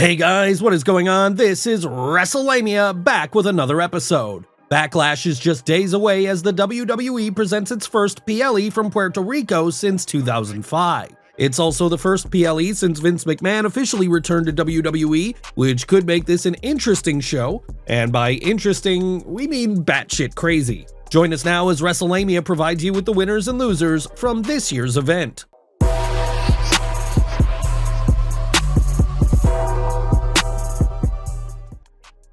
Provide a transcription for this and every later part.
Hey guys, what is going on? This is Wrestlelamia, back with another episode. Backlash is just days away as the WWE presents its first PLE from Puerto Rico since 2005. It's also the first PLE since Vince McMahon officially returned to WWE, which could make this an interesting show, and by interesting, we mean batshit crazy. Join us now as Wrestlelamia provides you with the winners and losers from this year's event.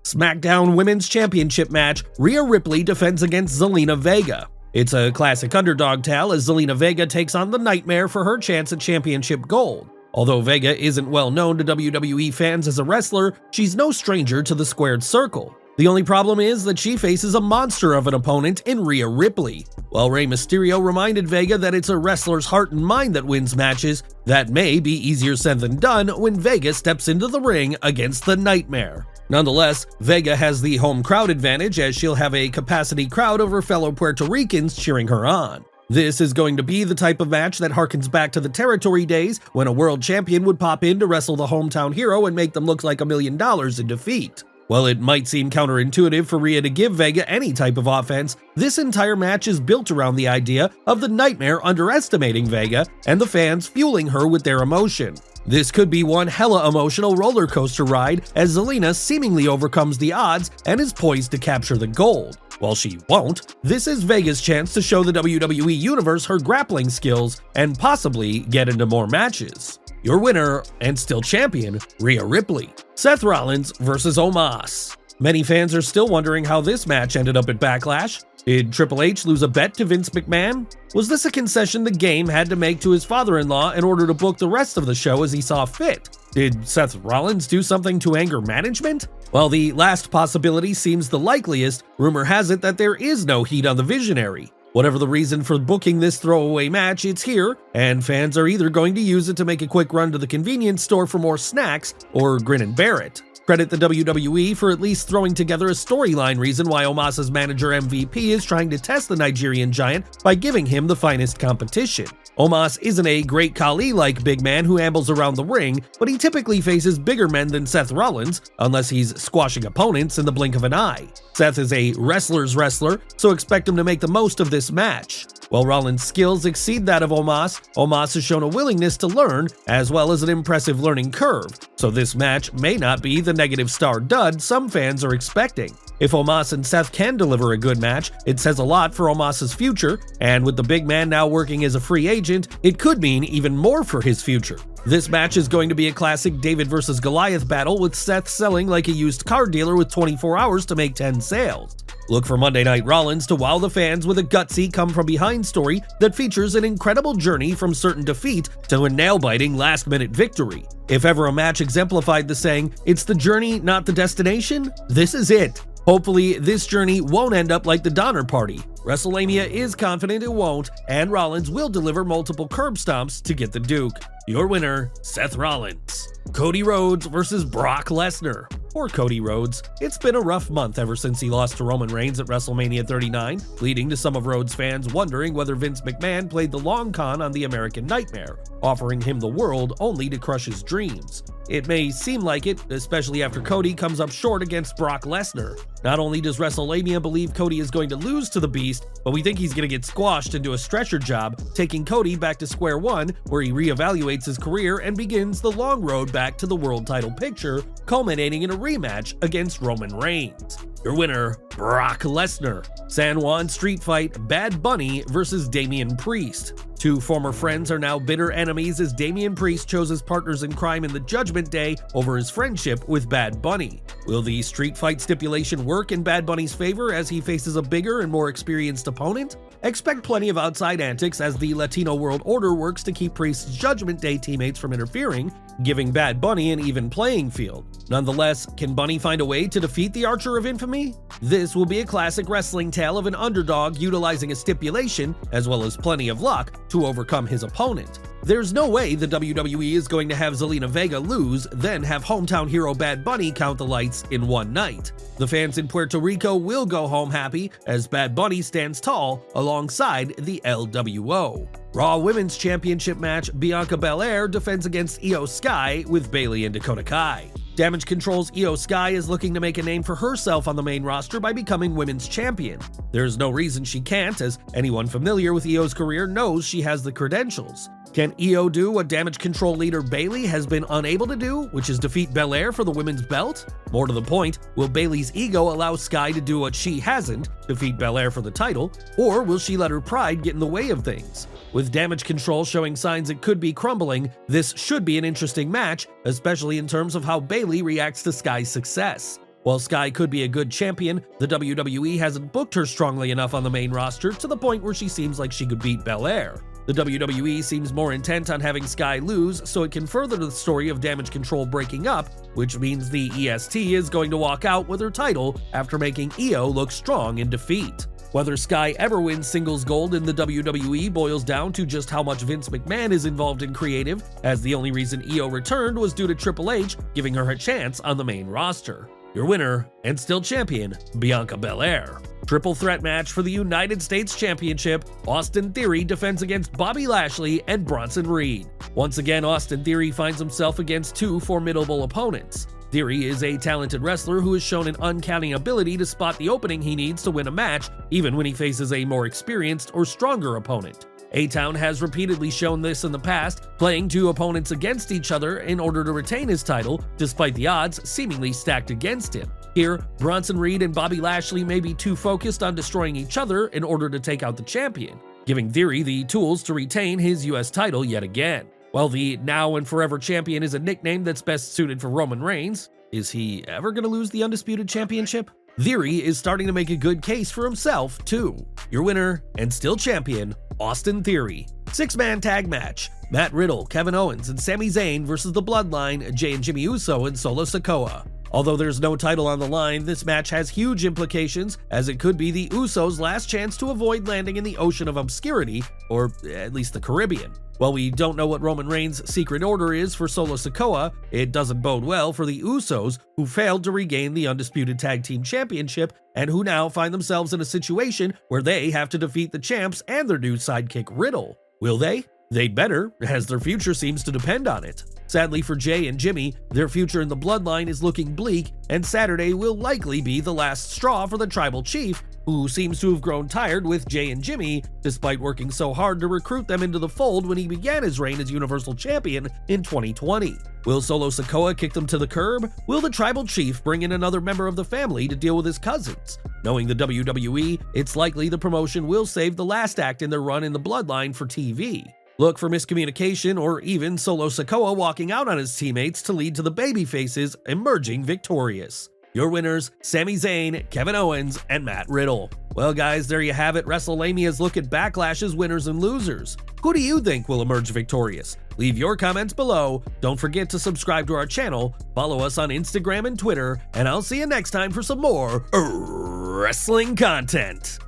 SmackDown Women's Championship match, Rhea Ripley defends against Zelina Vega. It's a classic underdog tale as Zelina Vega takes on the Nightmare for her chance at championship gold. Although Vega isn't well known to WWE fans as a wrestler, she's no stranger to the squared circle. The only problem is that she faces a monster of an opponent in Rhea Ripley. While Rey Mysterio reminded Vega that it's a wrestler's heart and mind that wins matches, that may be easier said than done when Vega steps into the ring against the Nightmare. Nonetheless, Vega has the home crowd advantage as she'll have a capacity crowd of her fellow Puerto Ricans cheering her on. This is going to be the type of match that harkens back to the territory days when a world champion would pop in to wrestle the hometown hero and make them look like $1 million in defeat. While it might seem counterintuitive for Rhea to give Vega any type of offense, this entire match is built around the idea of the Nightmare underestimating Vega and the fans fueling her with their emotion. This could be one hella emotional roller coaster ride as Zelina seemingly overcomes the odds and is poised to capture the gold. While she won't, this is Vega's chance to show the WWE Universe her grappling skills and possibly get into more matches. Your winner, and still champion, Rhea Ripley. Seth Rollins versus Omas. Many fans are still wondering how this match ended up at Backlash. Did Triple H lose a bet to Vince McMahon? Was this a concession the Game had to make to his father-in-law in order to book the rest of the show as he saw fit? Did Seth Rollins do something to anger management? While the last possibility seems the likeliest, rumor has it that there is no heat on the Visionary. Whatever the reason for booking this throwaway match, it's here, and fans are either going to use it to make a quick run to the convenience store for more snacks or grin and bear it. Credit the WWE for at least throwing together a storyline reason why Omos' manager MVP is trying to test the Nigerian giant by giving him the finest competition. Omos isn't a great Khali-like big man who ambles around the ring, but he typically faces bigger men than Seth Rollins, unless he's squashing opponents in the blink of an eye. Seth is a wrestler's wrestler, so expect him to make the most of this match. While Rollins' skills exceed that of Omos, Omos has shown a willingness to learn, as well as an impressive learning curve, so this match may not be the negative star dud some fans are expecting. If Omos and Seth can deliver a good match, it says a lot for Omos' future, and with the big man now working as a free agent, it could mean even more for his future. This match is going to be a classic David versus Goliath battle with Seth selling like a used car dealer with 24 hours to make 10 sales. Look for Monday Night Rollins to wow the fans with a gutsy come-from-behind story that features an incredible journey from certain defeat to a nail-biting last-minute victory. If ever a match exemplified the saying, "It's the journey, not the destination," this is it. Hopefully, this journey won't end up like the Donner Party. Wrestlelamia is confident it won't, and Rollins will deliver multiple curb stomps to get the Duke. Your winner, Seth Rollins. Cody Rhodes versus Brock Lesnar. Poor Cody Rhodes. It's been a rough month ever since he lost to Roman Reigns at WrestleMania 39, leading to some of Rhodes fans wondering whether Vince McMahon played the long con on the American Nightmare, offering him the world only to crush his dreams. It may seem like it, especially after Cody comes up short against Brock Lesnar. Not only does Wrestlelamia believe Cody is going to lose to the Beast, but we think he's going to get squashed into a stretcher job, taking Cody back to square one, where he reevaluates his career and begins the long road back to the world title picture, culminating in a rematch against Roman Reigns. Your winner, Brock Lesnar. San Juan Street Fight, Bad Bunny versus Damien Priest. Two former friends are now bitter enemies as Damien Priest chose his partners in crime in the Judgment Day over his friendship with Bad Bunny. Will the street fight stipulation work in Bad Bunny's favor as he faces a bigger and more experienced opponent? Expect plenty of outside antics as the Latino World Order works to keep Priest's Judgment Day teammates from interfering, giving Bad Bunny an even playing field. Nonetheless, can Bunny find a way to defeat the Archer of Infamy? This will be a classic wrestling tale of an underdog utilizing a stipulation, as well as plenty of luck, to overcome his opponent. There's no way the WWE is going to have Zelina Vega lose, then have hometown hero Bad Bunny count the lights in one night. The fans in Puerto Rico will go home happy as Bad Bunny stands tall alongside the LWO. Raw Women's Championship match, Bianca Belair defends against Iyo Sky with Bayley and Dakota Kai. Damage Control's Iyo Sky is looking to make a name for herself on the main roster by becoming women's champion. There's no reason she can't, as anyone familiar with Iyo's career knows she has the credentials. Can Iyo do what Damage Control leader Bayley has been unable to do, which is defeat Belair for the women's belt? More to the point, will Bayley's ego allow Skye to do what she hasn't, defeat Belair for the title, or will she let her pride get in the way of things? With Damage Control showing signs it could be crumbling, this should be an interesting match, especially in terms of how Bayley reacts to Skye's success. While Skye could be a good champion, the WWE hasn't booked her strongly enough on the main roster to the point where she seems like she could beat Belair. The WWE seems more intent on having Skye lose so it can further the story of Damage Control breaking up, which means the EST is going to walk out with her title after making Iyo look strong in defeat. Whether Skye ever wins singles gold in the WWE boils down to just how much Vince McMahon is involved in creative, as the only reason Iyo returned was due to Triple H giving her a chance on the main roster. Your winner, and still champion, Bianca Belair. Triple threat match for the United States Championship, Austin Theory defends against Bobby Lashley and Bronson Reed. Once again, Austin Theory finds himself against two formidable opponents. Theory is a talented wrestler who has shown an uncanny ability to spot the opening he needs to win a match, even when he faces a more experienced or stronger opponent. A-Town has repeatedly shown this in the past, playing two opponents against each other in order to retain his title, despite the odds seemingly stacked against him. Here, Bronson Reed and Bobby Lashley may be too focused on destroying each other in order to take out the champion, giving Theory the tools to retain his US title yet again. While the now and forever champion is a nickname that's best suited for Roman Reigns, is he ever going to lose the Undisputed Championship? Theory is starting to make a good case for himself, too. Your winner, and still champion, Austin Theory. Six-man tag match, Matt Riddle, Kevin Owens, and Sami Zayn versus the Bloodline, Jey and Jimmy Uso and Solo Sikoa. Although there's no title on the line, this match has huge implications, as it could be the Usos' last chance to avoid landing in the ocean of obscurity, or at least the Caribbean. While we don't know what Roman Reigns' secret order is for Solo Sikoa, it doesn't bode well for the Usos, who failed to regain the Undisputed Tag Team Championship and who now find themselves in a situation where they have to defeat the champs and their new sidekick Riddle. Will they? They'd better, as their future seems to depend on it. Sadly for Jey and Jimmy, their future in the Bloodline is looking bleak, and Saturday will likely be the last straw for the Tribal Chief, who seems to have grown tired with Jey and Jimmy, despite working so hard to recruit them into the fold when he began his reign as Universal Champion in 2020. Will Solo Sikoa kick them to the curb? Will the Tribal Chief bring in another member of the family to deal with his cousins? Knowing the WWE, it's likely the promotion will save the last act in their run in the Bloodline for TV. Look for miscommunication or even Solo Sikoa walking out on his teammates to lead to the babyfaces emerging victorious. Your winners, Sami Zayn, Kevin Owens, and Matt Riddle. Well guys, there you have it, WrestleLamia's look at Backlash's winners and losers. Who do you think will emerge victorious? Leave your comments below, don't forget to subscribe to our channel, follow us on Instagram and Twitter, and I'll see you next time for some more wrestling content.